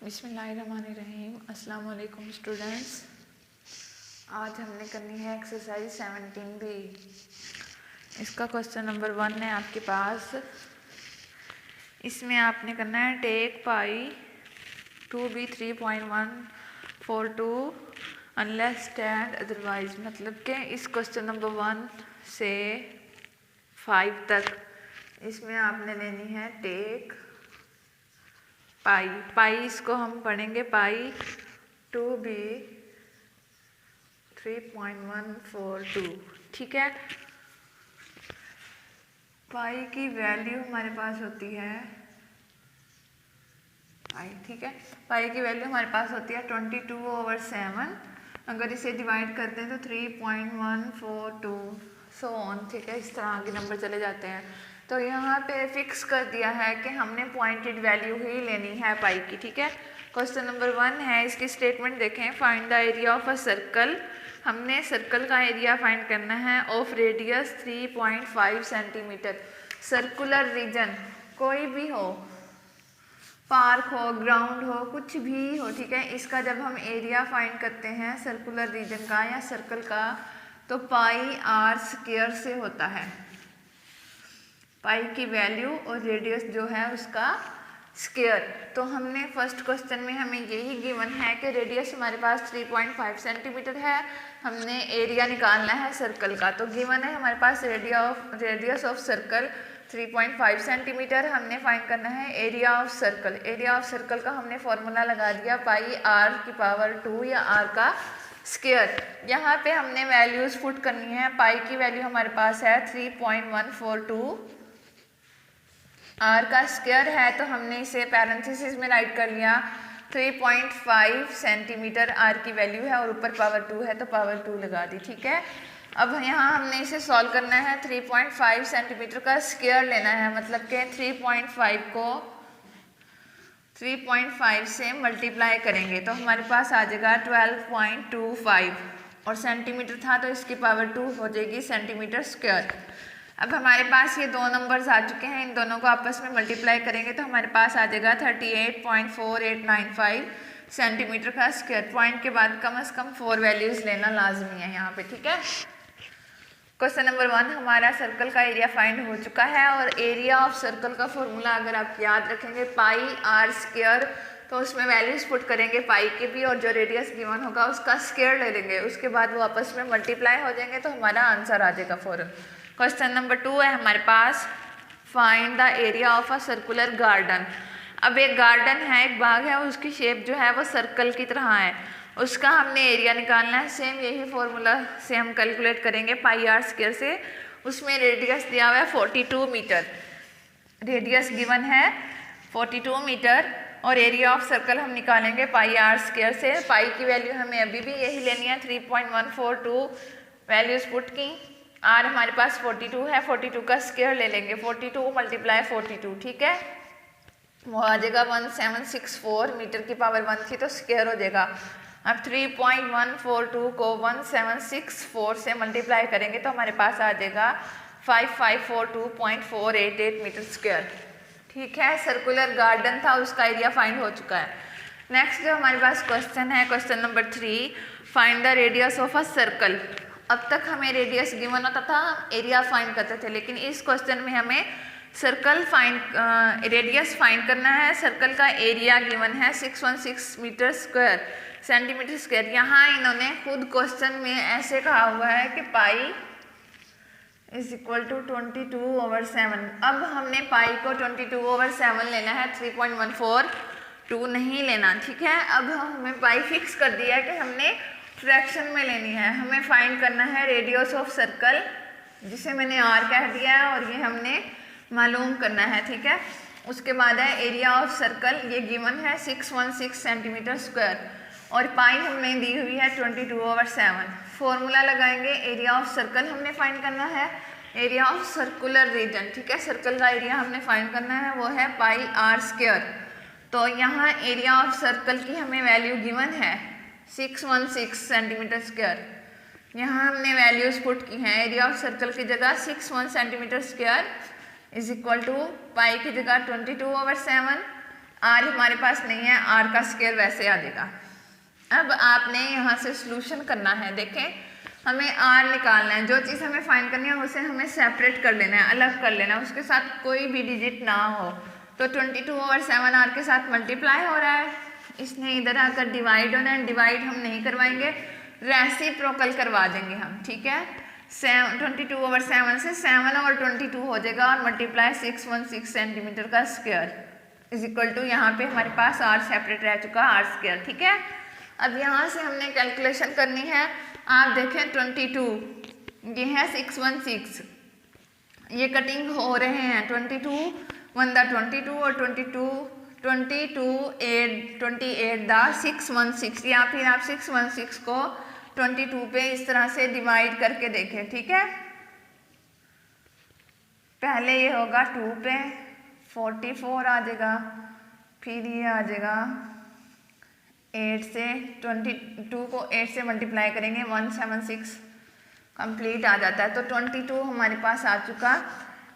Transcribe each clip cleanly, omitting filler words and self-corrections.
बिस्मिल्लाहिर्रहमानिर्रहीम। अस्सलाम वालेकुम स्टूडेंट्स। आज हमने करनी है एक्सरसाइज 17B। इसका क्वेश्चन नंबर 1 है आपके पास। इसमें आपने करना है take pi to be 3.142 unless stand otherwise. मतलब कि इस क्वेश्चन नंबर 1 से 5 तक इसमें आपने लेनी है टेक पाई इसको हम पढ़ेंगे पाई टू बी 3.142। ठीक है। पाई की वैल्यू हमारे पास होती है ठीक है, पाई की वैल्यू हमारे पास होती है 22/7। अगर इसे डिवाइड करते हैं तो 3.142 सो ऑन। ठीक है, इस तरह आगे नंबर चले जाते हैं। तो यहाँ पे फिक्स कर दिया है कि हमने पॉइंटेड वैल्यू ही लेनी है पाई की। ठीक है। क्वेश्चन नंबर 1 है, इसकी स्टेटमेंट देखें। Find the area of a circle. हमने सर्कल का एरिया फाइंड करना है of radius 3.5 centimetre. Circular region कोई भी हो, पार्क हो, ग्राउंड हो, कुछ भी हो। ठीक है, इसका जब हम एरिया फाइंड करते हैं सर्कुलर रीजन का या सर्कल का तो पाई आर स्क्वायर से होता है। पाई की वैल्यू और रेडियस जो है उसका स्क्वायर। तो हमने फर्स्ट क्वेश्चन में हमें यही गिवन है कि रेडियस हमारे पास 3.5 सेंटीमीटर है, हमने एरिया निकालना है सर्कल का। तो गिवन है हमारे पास रेडियस ऑफ सर्कल 3.5 सेंटीमीटर। हमने फाइंड करना है area of circle. Area of circle का हमने फॉर्मूला लगा दिया पाई आर की पावर 2 या आर का स्क्वायर। यहाँ पे हमने वैल्यूज पुट करनी है। पाई की वैल्यू हमारे पास है 3.142, आर का स्क्वायर है तो हमने इसे पैरेंथेसिस में राइट कर लिया। 3.5 सेंटीमीटर आर की वैल्यू है और ऊपर पावर 2 है तो पावर 2 लगा दी। ठीक है। अब यहाँ हमने इसे सॉल्व करना है। 3.5 सेंटीमीटर का स्क्वायर लेना है, मतलब कि 3.5 को 3.5 से मल्टीप्लाई करेंगे तो हमारे पास आ जाएगा 12.25 और सेंटीमीटर था तो इसकी पावर 2 हो जाएगी सेंटीमीटर स्क्वायर। अब हमारे पास ये दो नंबर्स आ चुके हैं, इन दोनों को आपस में मल्टीप्लाई करेंगे तो हमारे पास आ जाएगा 38.4895 सेंटीमीटर का स्क्वायर। पॉइंट के बाद कम से कम 4 वैल्यूज लेना लाजमी है यहाँ पे। ठीक है। क्वेश्चन नंबर 1 हमारा सर्कल का एरिया फाइंड हो चुका है और एरिया ऑफ सर्कल का फॉर्मूला अगर आप याद रखेंगे पाई आर स्क्वायर, तो उसमें वैल्यूज पुट करेंगे पाई के भी और जो रेडियस गिवन होगा उसका स्क्वायर ले लेंगे, उसके बाद वो आपस में मल्टीप्लाई हो जाएंगे तो हमारा आंसर आ जाएगा फौरन। क्वेश्चन नंबर 2 है हमारे पास, find the area of a circular garden. अब एक गार्डन है, एक बाग है, उसकी शेप जो है वो सर्कल की तरह है, उसका हमने एरिया निकालना है। सेम यही फॉर्मूला से हम कैलकुलेट करेंगे पाई आर स्क्वायर से। उसमें रेडियस दिया हुआ है 42 मीटर, रेडियस गिवन है 42 मीटर और एरिया ऑफ सर्कल हम निकालेंगे पाई आर स्क्वायर से। पाई की वैल्यू हमें अभी भी यही लेनी है 3.142, वैल्यूज पुट की। आर हमारे पास 42 है, 42 का स्क्वायर ले लेंगे, 42 मल्टीप्लाई 42। ठीक है, वो आ जाएगा 1764, मीटर की पावर 1 थी तो स्क्वायर हो जाएगा। अब 3.142 को 1764 से मल्टीप्लाई करेंगे तो हमारे पास आ जाएगा 5542.488 मीटर स्क्वायर। ठीक है, सर्कुलर गार्डन था उसका एरिया फाइंड हो चुका है। नेक्स्ट जो हमारे पास क्वेश्चन है, question number 3, find the radius of a circle. अब तक हमें रेडियस गिवन होता था, एरिया फाइंड करते थे, लेकिन इस क्वेश्चन में हमें सर्कल रेडियस फाइंड करना है। सर्कल का एरिया गिवन है 616 मीटर स्क्वायर, सेंटीमीटर स्क्वायर। यहाँ इन्होंने खुद क्वेश्चन में ऐसे कहा हुआ है कि पाई इज इक्वल टू 22/7। अब हमने पाई को 22/7 लेना है, 3.142 नहीं लेना। ठीक है, अब हमें पाई फिक्स कर दिया है कि हमने फ्रैक्शन में लेनी है। हमें फाइंड करना है रेडियस ऑफ सर्कल, जिसे मैंने आर कह दिया है और ये हमने मालूम करना है। ठीक है, उसके बाद है एरिया ऑफ सर्कल, ये गिवन है 616 सेंटीमीटर स्क्वायर और पाई हमने दी हुई है 22/7। फॉर्मूला लगाएंगे, एरिया ऑफ सर्कल हमने फाइंड करना है, एरिया ऑफ सर्कुलर रीजन। ठीक है, सर्कल का एरिया हमने फाइंड करना है, वो है पाई आर स्क्वायर। तो यहाँ एरिया ऑफ सर्कल की हमें वैल्यू गिवन है 616 सेंटीमीटर स्क्वायर। यहाँ हमने वैल्यूज पुट की हैं, एरिया ऑफ सर्कल की जगह 61 centimetre square is equal to pi की जगह 22/7, आर हमारे पास नहीं है, आर का स्क्वायर वैसे आ जाएगा। अब आपने यहाँ से सॉल्यूशन करना है। देखें, हमें आर निकालना है, जो चीज़ हमें फाइंड करनी है उसे हमें सेपरेट कर लेना है, अलग कर लेना है, उसके साथ कोई भी डिजिट ना हो। तो 22/7 आर के साथ मल्टीप्लाई हो रहा है, इसने इधर आकर डिवाइड होना है। डिवाइड हम नहीं करवाएंगे, रेसिप्रोकल करवा देंगे हम, ठीक है। 22/7 से 7/22 हो जाएगा और मल्टीप्लाई 616 सेंटीमीटर का स्क्वायर इज इक्वल टू, यहाँ पे हमारे पास आर सेपरेट रह चुका, आर स्क्वायर, ठीक है। अब यहाँ से हमने कैलकुलेशन करनी है। आप देखें 22, ये है 616, ये कटिंग हो रहे हैं 22 1 दा 22 और 28 दा 616, या फिर आप 616 को 22 पे इस तरह से डिवाइड करके देखें, ठीक है। पहले ये होगा 2 पे 44 आ जाएगा, फिर ये आ जाएगा 8 से 22 को 8 से मल्टीप्लाई करेंगे 176 कंप्लीट आ जाता है। तो 22 हमारे पास आ चुका,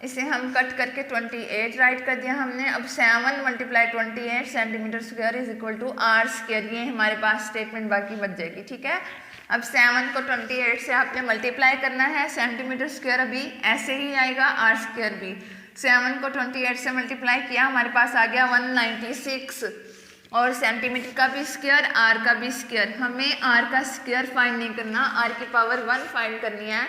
इसे हम कट करके 28 राइट कर दिया हमने। अब 7 × 28 centimetre square is equal to r square, ये हमारे पास स्टेटमेंट बाकी बच जाएगी, ठीक है। अब 7 को 28 से आपने मल्टीप्लाई करना है, सेंटीमीटर स्क्वायर अभी ऐसे ही आएगा, आर स्क्वायर भी 7 को 28 से मल्टीप्लाई किया, हमारे पास आ गया 196, और सेंटीमीटर का भी स्क्वायर, आर का भी स्क्वायर। हमें आर का स्क्वायर फाइंड नहीं करना, आर की पावर 1 फाइंड करनी है।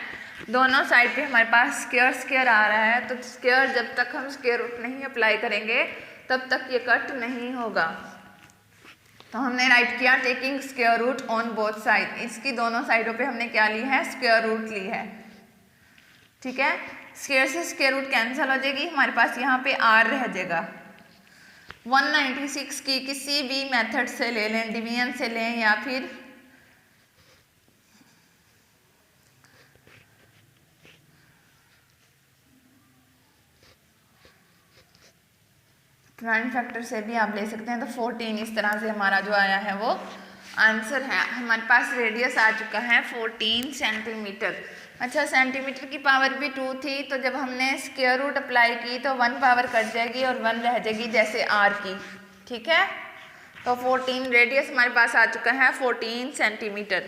दोनों साइड पे हमारे पास स्क्वायर स्क्वायर आ रहा है, तो स्क्वायर जब तक हम स्क्वायर रूट नहीं अप्लाई करेंगे तब तक ये कट नहीं होगा। तो हमने राइट किया taking square root on both side, इसकी दोनों साइडों पे हमने क्या ली है, स्क्वायर रूट ली है, ठीक है। स्क्वायर से स्क्वायर रूट कैंसिल हो जाएगी, हमारे पास यहाँ पे आर रह जाएगा। 196 की किसी भी मेथड से ले लें, डिवीजन से लें या फिर प्राइम फैक्टर से भी आप ले सकते हैं। तो 14 इस तरह से हमारा जो आया है वो आंसर है। हमारे पास रेडियस आ चुका है 14 सेंटीमीटर। अच्छा, सेंटीमीटर की पावर भी 2 थी, तो जब हमने स्क्वायर रूट अप्लाई की तो 1 पावर कट जाएगी और 1 रह जाएगी जैसे आर की, ठीक है। तो 14 रेडियस हमारे पास आ चुका है 14 सेंटीमीटर।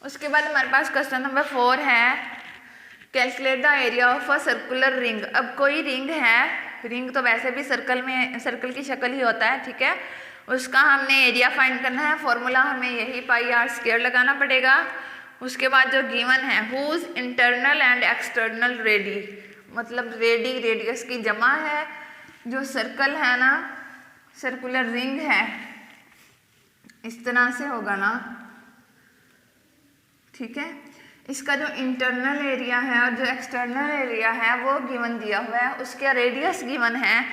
उसके बाद हमारे पास क्वेश्चन नंबर 4 है, calculate the area of a circular ring. अब कोई रिंग है, रिंग तो वैसे भी सर्कल की शक्ल ही होता है, ठीक है। उसका हमने एरिया फाइंड करना है, फॉर्मूला हमें यही पाई आर स्क्वायर लगाना पड़ेगा। उसके बाद जो गिवन है, whose internal and external radii, मतलब रेडी रेडियस की जमा है। जो सर्कल है ना, सर्कुलर रिंग है, इस तरह से होगा ना, ठीक है। इसका जो इंटरनल एरिया है और जो एक्सटर्नल एरिया है वो गिवन दिया हुआ है, उसका रेडियस गिवन है।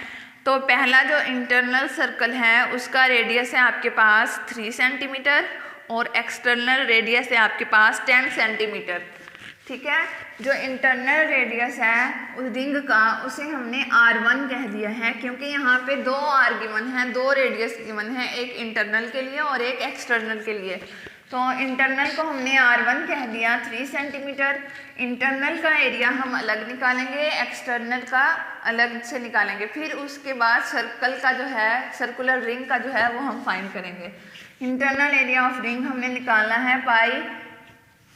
तो पहला जो इंटरनल सर्कल है उसका रेडियस है आपके पास 3 सेंटीमीटर और एक्सटर्नल रेडियस है आपके पास 10 सेंटीमीटर, ठीक है। जो इंटरनल रेडियस है उस रिंग का, उसे हमने R1 कह दिया है, क्योंकि यहाँ पे 2 आर गिवन है, 2 रेडियस गिवन है, एक इंटरनल के लिए और एक एक्सटर्नल के लिए। तो इंटरनल को हमने R1 कह दिया 3 सेंटीमीटर। इंटरनल का एरिया हम अलग निकालेंगे, एक्सटर्नल का अलग से निकालेंगे, फिर उसके बाद सर्कल का जो है, सर्कुलर रिंग का जो है वो हम फाइंड करेंगे। इंटरनल एरिया ऑफ रिंग हमने निकालना है पाई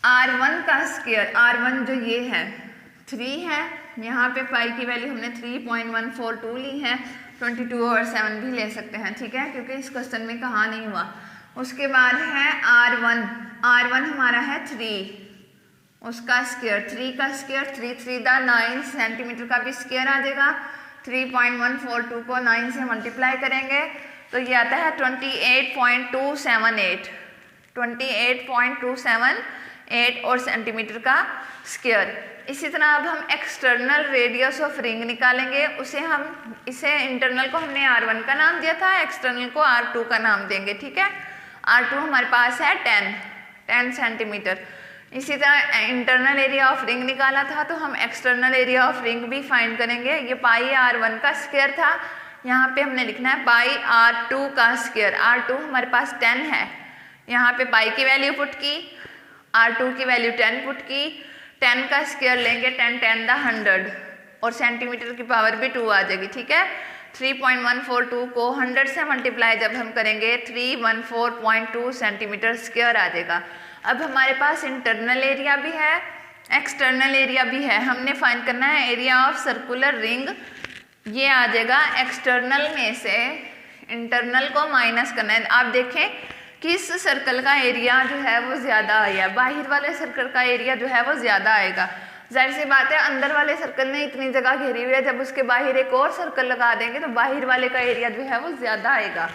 R1 का स्क्वायर। R1 जो ये है 3 है, यहाँ पे पाई की वैल्यू हमने 3.142 ली है, 22/7 भी ले सकते हैं, ठीक है, क्योंकि इस क्वेश्चन में कहा नहीं हुआ। उसके बाद है R1 हमारा है 3, उसका स्क्वायर, 3 का स्क्वायर 3 दा 9 सेंटीमीटर का भी स्क्वायर आ जाएगा। 3.142 को 9 से मल्टीप्लाई करेंगे तो ये आता है 28.278 और सेंटीमीटर का स्क्वायर। इसी तरह अब हम एक्सटर्नल रेडियस ऑफ रिंग निकालेंगे, इसे इंटरनल को हमने R1 का नाम दिया था, एक्सटर्नल को R2 का नाम देंगे, ठीक है। R2 हमारे पास है 10 सेंटीमीटर। इसी तरह इंटरनल एरिया ऑफ रिंग निकाला था, तो हम एक्सटर्नल एरिया ऑफ रिंग भी फाइंड करेंगे। ये पाई R1 का स्क्वायर था, यहाँ पे हमने लिखना है पाई R2 का स्क्वायर। R2 हमारे पास 10 है, यहाँ पे पाई की वैल्यू पुट की, R2 की वैल्यू 10 पुट की, 10 का स्क्वायर लेंगे 10 × 10 = 100 और सेंटीमीटर की पावर भी 2 आ जाएगी, ठीक है। 3.142 को 100 से मल्टीप्लाई जब हम करेंगे 314.2 सेंटीमीटर स्क्वायर आ जाएगा। अब हमारे पास इंटरनल एरिया भी है, एक्सटर्नल एरिया भी है। हमने फाइंड करना है एरिया ऑफ सर्कुलर रिंग। ये आ जाएगा एक्सटर्नल में से इंटरनल को माइनस करना है। आप देखें कि इस सर्कल का एरिया जो है वो ज़्यादा आया, बाहर वाले सर्कल का एरिया जो है वो ज़्यादा आएगा। जाहिर सी बात है, अंदर वाले सर्कल ने इतनी जगह घेरी हुई है, जब उसके बाहर एक और सर्कल लगा देंगे तो बाहर वाले का एरिया जो है वो ज़्यादा आएगा।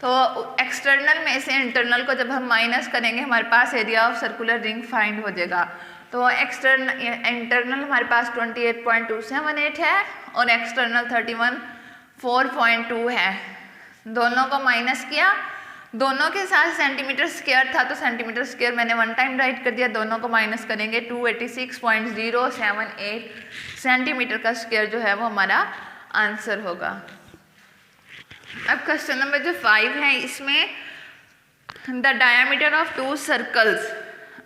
तो एक्सटर्नल में से इंटरनल को जब हम माइनस करेंगे हमारे पास area of circular ring find हो जाएगा। तो इंटरनल हमारे पास 28.278 है और एक्सटर्नल 31.4.2 है। दोनों को माइनस किया, दोनों के साथ सेंटीमीटर स्क्वायर था तो सेंटीमीटर स्क्वायर मैंने वन टाइम राइट कर दिया, दोनों को माइनस करेंगे 286.078 सेंटीमीटर का स्क्वायर जो है वो हमारा आंसर होगा। अब क्वेश्चन नंबर जो 5 है, इसमें द डायमीटर ऑफ 2 सर्कल्स।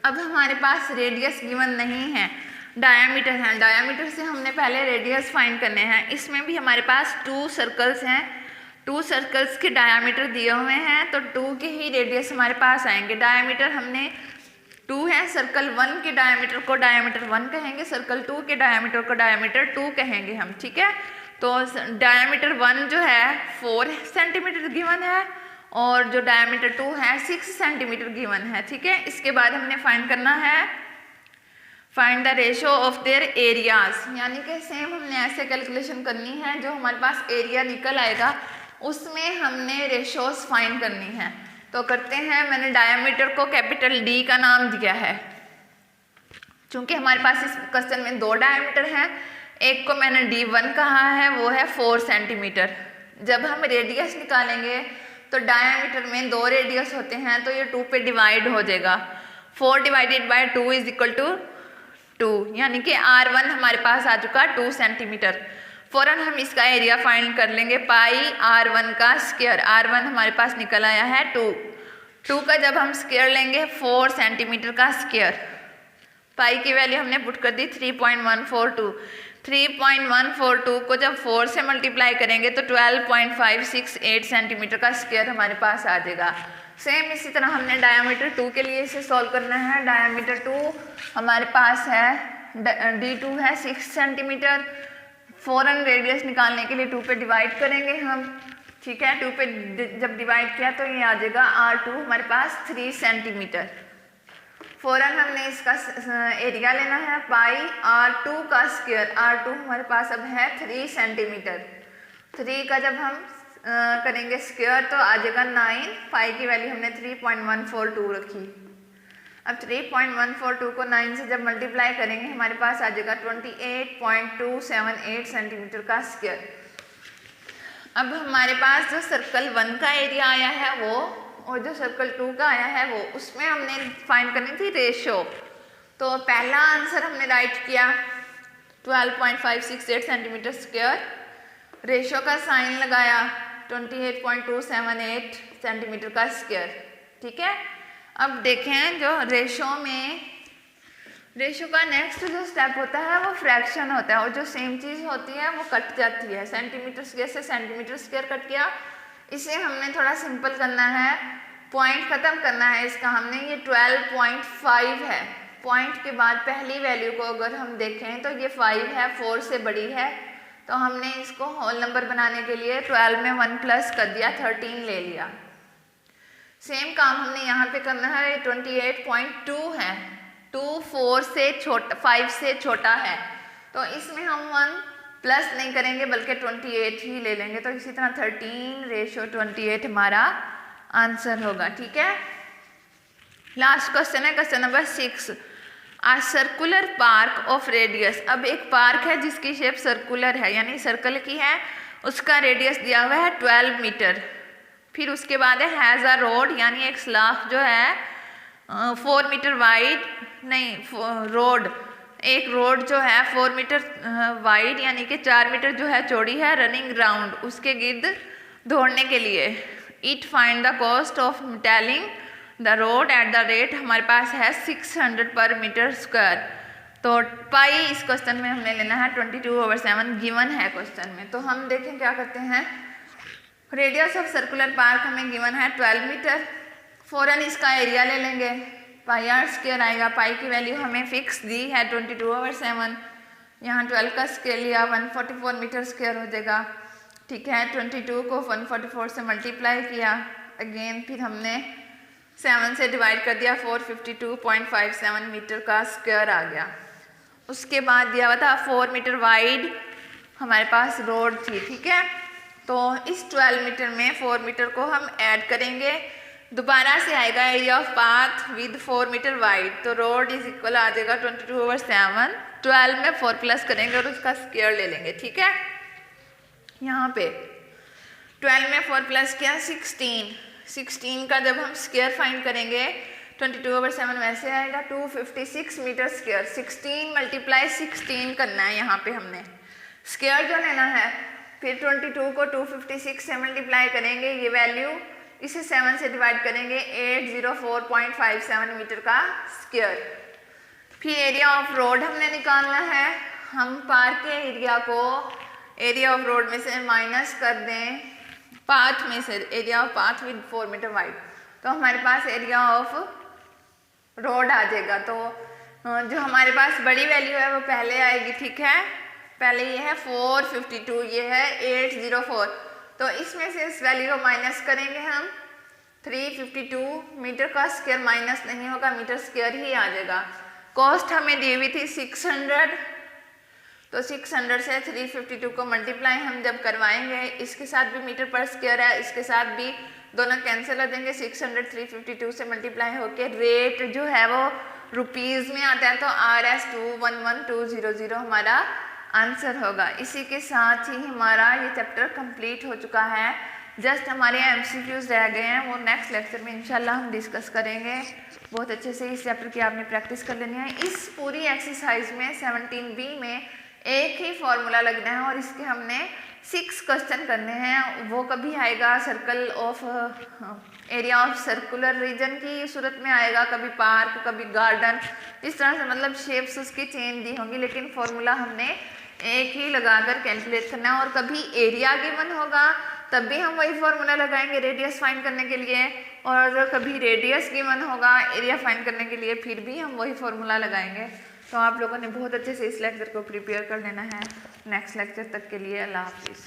अब हमारे पास रेडियस गिवन नहीं है, डायमीटर है। डायमीटर से हमने पहले रेडियस फाइंड करने हैं। इसमें भी हमारे पास 2 सर्कल्स हैं, 2 सर्कल्स के डायामीटर दिए हुए हैं तो 2 के ही रेडियस हमारे पास आएंगे। डायामीटर हमने 2 है, सर्कल 1 के डायामीटर को डायामीटर 1 कहेंगे, सर्कल 2 के डायामीटर को डायामीटर 2 कहेंगे हम, ठीक है। तो डायामीटर 1 जो है 4 सेंटीमीटर गिवन है और जो डायामीटर 2 है 6 सेंटीमीटर गिवन है, ठीक है। इसके बाद हमने फाइंड करना है find the ratio of their areas, यानी कि सेम हमने ऐसे कैलकुलेशन करनी है, जो हमारे पास एरिया निकल आएगा उसमें हमने रेशोज फाइंड करनी है। तो करते हैं, मैंने डायमीटर को कैपिटल डी का नाम दिया है। चूंकि हमारे पास इस क्वेश्चन में 2 डायमीटर हैं, एक को मैंने D1 कहा है, वो है 4 सेंटीमीटर। जब हम रेडियस निकालेंगे तो डायमीटर में 2 रेडियस होते हैं तो ये 2 पे डिवाइड हो जाएगा। 4 divided by 2 is equal to 2, यानी कि R1 हमारे पास आ चुका 2 सेंटीमीटर। फ़ौरन हम इसका एरिया फाइंड कर लेंगे, पाई R1 का स्क्वायर। R1 हमारे पास निकल आया है 2 का जब हम स्क्वायर लेंगे 4 सेंटीमीटर का स्क्वायर। पाई की वैल्यू हमने पुट कर दी 3.142। 3.142 को जब 4 से मल्टीप्लाई करेंगे तो 12.568 सेंटीमीटर का स्क्वायर हमारे पास आ जाएगा। सेम इसी तरह हमने डायमीटर 2 के लिए इसे सॉल्व करना है। डायमीटर 2 हमारे पास है, D2 है 6 सेंटीमीटर। फ़ौरन रेडियस निकालने के लिए 2 पे डिवाइड करेंगे हम, ठीक है। 2 पे जब डिवाइड किया तो ये आ जाएगा R2 हमारे पास 3 सेंटीमीटर। फ़ौरन हमने इसका एरिया लेना है, पाई R2 का स्क्वायर। R2 हमारे पास अब है 3 सेंटीमीटर। 3 का जब हम करेंगे स्क्वायर तो आ जाएगा 9। पाई की वैल्यू हमने 3.142 रखी। अब 3.142 को 9 से जब मल्टीप्लाई करेंगे हमारे पास आ जाएगा 28.278 सेंटीमीटर का स्क्वायर। अब हमारे पास जो सर्कल 1 का एरिया आया है वो और जो सर्कल 2 का आया है वो, उसमें हमने फाइंड करनी थी रेशो। तो पहला आंसर हमने राइट किया 12.568 सेंटीमीटर स्क्वायर, रेशो का साइन लगाया 28.278 सेंटीमीटर का स्क्वायर, ठीक है। अब देखें जो रेशो का नेक्स्ट जो स्टेप होता है वो फ्रैक्शन होता है और जो सेम चीज़ होती है वो कट जाती है। सेंटीमीटर स्क्वायर से सेंटीमीटर स्क्वायर कट गया, इसे हमने थोड़ा सिंपल करना है, पॉइंट ख़त्म करना है इसका हमने। ये 12.5 है, पॉइंट के बाद पहली वैल्यू को अगर हम देखें तो ये 5 है, 4 से बड़ी है, तो हमने इसको होल नंबर बनाने के लिए 12 में 1 प्लस कर दिया, 13 ले लिया। सेम काम हमने यहाँ पे करना है, 28.2 है, 2 4 से छोटा 5 से छोटा है, तो इसमें हम 1 प्लस नहीं करेंगे बल्कि 28 ही ले लेंगे। तो इसी तरह 13:28 हमारा आंसर होगा, ठीक है। लास्ट क्वेश्चन है question number 6, a circular park of radius. अब एक पार्क है जिसकी शेप सर्कुलर है, यानी सर्कल की है, उसका रेडियस दिया हुआ है 12 मीटर। फिर उसके बाद है हैज़ अ रोड, यानी एक स्लाफ जो है 4 मीटर वाइड, नहीं रोड, एक रोड जो है 4 मीटर वाइड यानी कि 4 मीटर जो है चौड़ी है, रनिंग राउंड, उसके गिर्द दौड़ने के लिए। It find the cost of telling the road at the rate, हमारे पास है 600 पर मीटर स्क्वायर। तो पाई इस क्वेश्चन में हमने लेना है 22/7 गिवन है क्वेश्चन में। तो हम देखें क्या करते हैं, रेडियस ऑफ सर्कुलर पार्क हमें गिवन है 12 मीटर, फ़ौरन इसका एरिया ले लेंगे, पाई आर स्क्वायर आएगा। पाई की वैल्यू हमें फिक्स दी है 22/7, यहाँ 12 का स्क्वायर लिया 144 मीटर स्क्वायर हो जाएगा, ठीक है। 22 को 144 से मल्टीप्लाई किया, अगेन फिर हमने 7 से डिवाइड कर दिया, 452.57 मीटर का स्क्वायर आ गया। उसके बाद दिया हुआ था 4 मीटर वाइड हमारे पास रोड थी, ठीक है। तो इस 12 मीटर में 4 मीटर को हम ऐड करेंगे, दोबारा से आएगा area of path with 4 metre wide, तो रोड इज इक्वल आ जाएगा 22/7, 12 में 4 प्लस करेंगे और उसका स्क्वायर ले लेंगे, ठीक है। यहाँ पे 12 में 4 प्लस किया 16 का जब हम स्क्वायर फाइंड करेंगे 22/7 वैसे आएगा 256 मीटर स्क्वायर। 16 × 16 करना है यहाँ पे हमने, स्क्वायर जो लेना है। फिर 22 को 256 से मल्टीप्लाई करेंगे, ये वैल्यू इसे 7 से डिवाइड करेंगे, 804.57 मीटर का स्क्वायर। फिर एरिया ऑफ रोड हमने निकालना है, हम पार्क के एरिया को एरिया ऑफ रोड में से माइनस कर दें पाथ में से, area of path with 4 metre wide, तो हमारे पास एरिया ऑफ रोड आ जाएगा। तो जो हमारे पास बड़ी वैल्यू है वो पहले आएगी, ठीक है। पहले ये है 452, ये है 804, तो इसमें से इस वैल्यू को माइनस करेंगे हम, 352 मीटर का स्क्वायर माइनस नहीं होगा, मीटर स्क्वायर ही आ जाएगा। कॉस्ट हमें दी हुई थी 600, तो 600 से 352 को मल्टीप्लाई हम जब करवाएंगे, इसके साथ भी मीटर पर स्क्वायर है, इसके साथ भी दोनों कैंसिल हो जाएंगे, 600 352 से मल्टीप्लाई होके रेट जो है वो रुपीज़ में आता है, तो RS 211200 हमारा आंसर होगा। इसी के साथ ही हमारा ये चैप्टर कंप्लीट हो चुका है, जस्ट हमारे MCQs रह गए हैं, वो नेक्स्ट लेक्चर में इंशाल्लाह हम डिस्कस करेंगे। बहुत अच्छे से इस चैप्टर की आपने प्रैक्टिस कर लेनी है। इस पूरी एक्सरसाइज में 17B में एक ही फॉर्मूला लगना है और इसके हमने 6 क्वेश्चन करने हैं। वो कभी आएगा circle of area of circular region की सूरत में आएगा, कभी पार्क, कभी गार्डन, इस तरह से मतलब शेप्स उसकी चेंज दी होंगी, लेकिन फॉर्मूला हमने एक ही लगाकर कैलकुलेट करना है। और कभी एरिया गिवन होगा तब भी हम वही फॉर्मूला लगाएंगे रेडियस फाइंड करने के लिए, और कभी रेडियस गिवन होगा एरिया फाइंड करने के लिए फिर भी हम वही फॉर्मूला लगाएंगे। तो आप लोगों ने बहुत अच्छे से इस लेक्चर को प्रिपेयर कर लेना है नेक्स्ट लेक्चर तक के लिए। अल्लाह हाफिज़।